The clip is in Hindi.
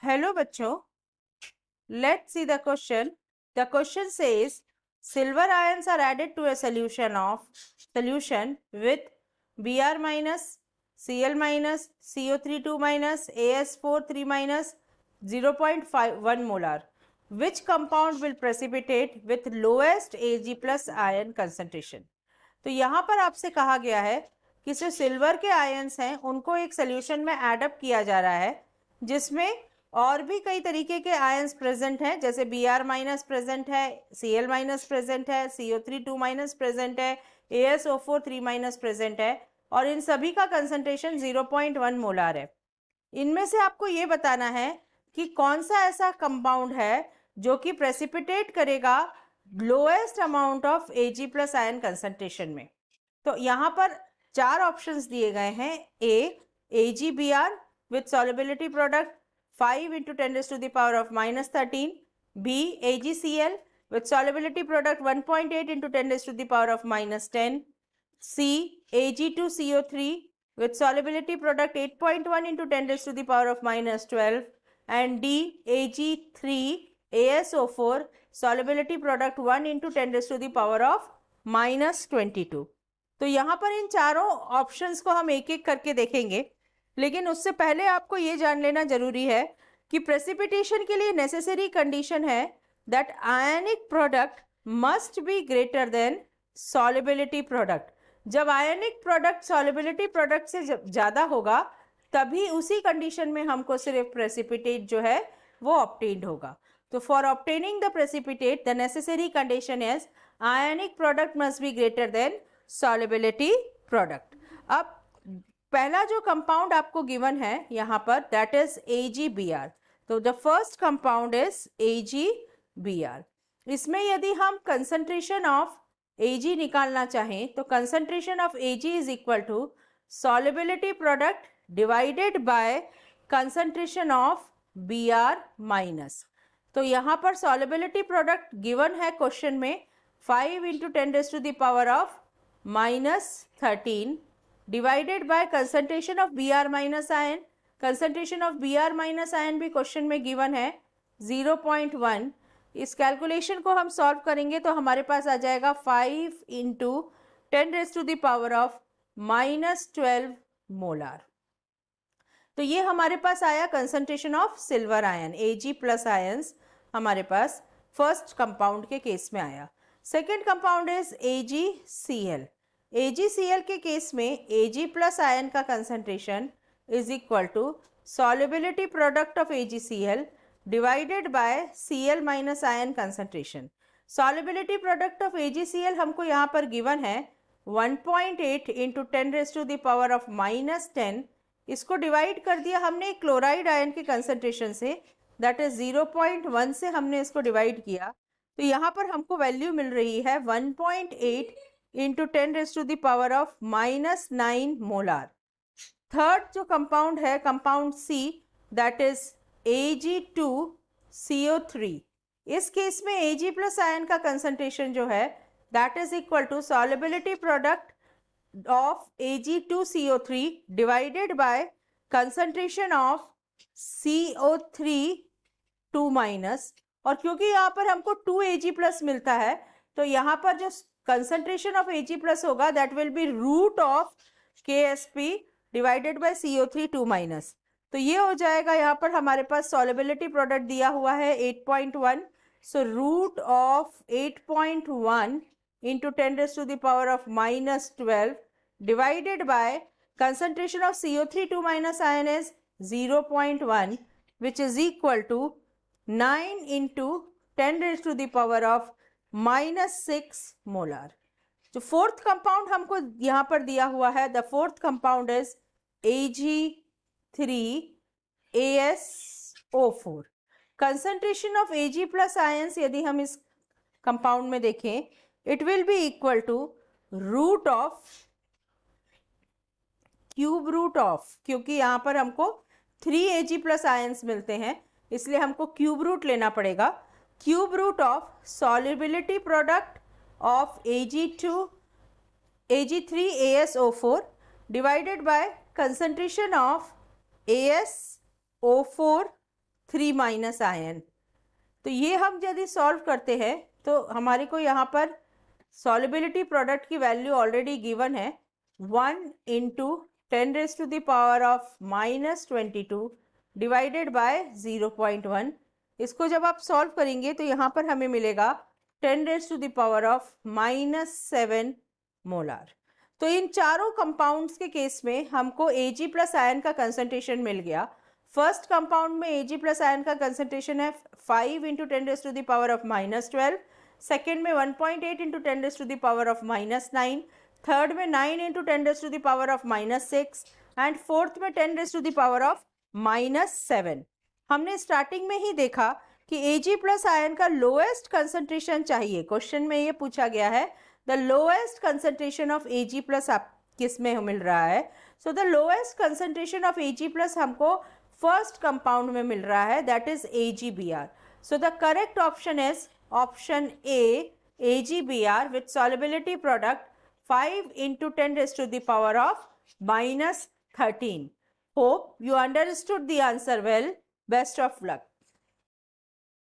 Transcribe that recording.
Hello बच्चों, let's see the question. The question says silver ions are added to a solution with Br minus, Cl minus, CO3 2 minus, AS4 3 minus 0.51 molar. Which compound will precipitate with lowest Ag plus ion concentration? तो यहाँ पर आपसे कहा गया है कि जो सिल्वर के आयंस हैं उनको एक सोल्यूशन में एडअप किया जा रहा है जिसमें और भी कई तरीके के आयंस प्रेजेंट हैं, जैसे Br माइनस प्रेजेंट है, Cl माइनस प्रेजेंट है, CO3 2 माइनस प्रेजेंट है, ASO4 3 माइनस प्रेजेंट है और इन सभी का कंसंट्रेशन 0.1 मोलार है। इनमें से आपको ये बताना है कि कौन सा ऐसा कंपाउंड है जो कि प्रेसिपिटेट करेगा lowest amount of Ag plus ion concentration में। तो यहाँ पर चार ऑप्शंस दिए गए हैं। ए AgBr with solubility product 5 into 10 raised to the power of minus 13. B AgCl with solubility product 1.8 into 10 raised to the power of minus 10. C Ag2CO3 with solubility product 8.1 into 10 raised to the power of minus 12. And D Ag3ASO4 solubility product 1 into 10 raised to the power of minus 22. तो यहाँ पर इन चारों ऑप्शंस को हम एक एक करके देखेंगे, लेकिन उससे पहले आपको ये जान लेना जरूरी है कि प्रेसिपिटेशन के लिए नेसेसरी कंडीशन है that ionic product must be greater than solubility product. जब आयनिक प्रोडक्ट सॉल्युबिलिटी प्रोडक्ट से ज़्यादा होगा तभी उसी कंडीशन में हमको सिर्फ प्रेसिपिटेट जो है वो ऑब्टेन्ड होगा। तो for obtaining the precipitate the necessary condition is ionic product must be greater than solubility product. अब पहला जो कंपाउंड आपको गिवन है यहाँ पर दैट इज AgBr। तो the first compound is AgBr। इसमें यदि हम कंसंट्रेशन ऑफ Ag निकालना चाहें तो concentration of Ag is equal to solubility product divided by concentration of Br minus. तो यहाँ पर सॉल्युबिलिटी प्रोडक्ट गिवन है क्वेश्चन में 5 into 10 raised to the power of minus 13 divided by concentration of Br minus ion. Concentration of Br minus ion भी क्वेश्चन में गिवन है 0.1। इस कैलकुलेशन को हम सॉल्व करेंगे तो हमारे पास आ जाएगा 5 into 10 raised to the power of minus 12 molar. तो ये हमारे पास आया concentration of silver ion Ag plus ions हमारे पास फर्स्ट कंपाउंड के केस में आया। Second compound is AgCl। AgCl के केस में Ag प्लस आयन का concentration is equal to solubility product of AgCl divided by Cl minus ion concentration. Solubility product of AgCl हमको यहाँ पर गिवन है 1.8 into 10 raise to the power of minus 10। इसको डिवाइड कर दिया हमने क्लोराइड आयन के कंसंट्रेशन से, दैट इज 0.1 से हमने इसको डिवाइड किया। तो यहाँ पर हमको वैल्यू मिल रही है 1.8 into 10 raise to the power of minus 9 molar. Third जो कंपाउंड है compound C that is Ag2CO3। इस केस में Ag प्लस आयन का कंसंट्रेशन जो है that is equal to solubility product of Ag2CO3 divided by concentration of CO3 2 minus. और क्योंकि यहाँ पर हमको 2 Ag प्लस मिलता है तो यहाँ पर जो कंसंट्रेशन ऑफ Ag प्लस होगा that will be root of KSP divided by CO3 2 minus. तो ये हो जाएगा, यहाँ पर हमारे पास सॉल्युबिलिटी प्रोडक्ट दिया हुआ है 8.1। So root of 8.1 into 10 raised to the power of minus 12 divided by concentration of CO3 2 minus ion is 0.1, which is equal to 9 into 10 raised to the power of minus 6 molar। जो फोर्थ कंपाउंड हमको यहाँ पर दिया हुआ है the fourth compound is Ag3ASO4। Concentration of Ag plus ions यदि हम इस कंपाउंड में देखें it will be equal to root of cube root of, क्योंकि यहाँ पर हमको 3 Ag प्लस आयंस मिलते हैं इसलिए हमको क्यूब रूट लेना पड़ेगा। Cube root of solubility product of Ag3ASO4 divided by concentration of ASO4 3 minus ion. तो ये हम यदि सॉल्व करते हैं तो हमारे को यहाँ पर सॉल्युबिलिटी प्रोडक्ट की वैल्यू ऑलरेडी गिवन है 1 इंटू 10⁻⁻22 डिवाइडेड बाय 0.1। इसको जब आप सॉल्व करेंगे तो यहाँ पर हमें मिलेगा 10⁻⁻7 मोलार। तो इन चारों कंपाउंड्स के केस में हमको Ag प्लस आयन का कंसंट्रेशन मिल गया। फर्स्ट कंपाउंड में Ag प्लस आयन का कंसंट्रेशन है 5 इंटू 10⁻⁻12, सेकेंड में 1.8 इंटू 10⁻⁻9, थर्ड में 9 इंटू 10⁻⁻6 एंड फोर्थ में 10⁻⁻7। हमने स्टार्टिंग में ही देखा कि Ag प्लस आयन का लोएस्ट कंसंट्रेशन चाहिए। क्वेश्चन में ये पूछा गया है the lowest concentration of Ag plus आप किस में मिल रहा है। So the lowest concentration of Ag plus हमको फर्स्ट कंपाउंड में मिल रहा है, that is AgBr। So the correct option is option A AgBr with solubility product 5 into 10⁻⁻13। Hope you understood the answer well. Best of luck.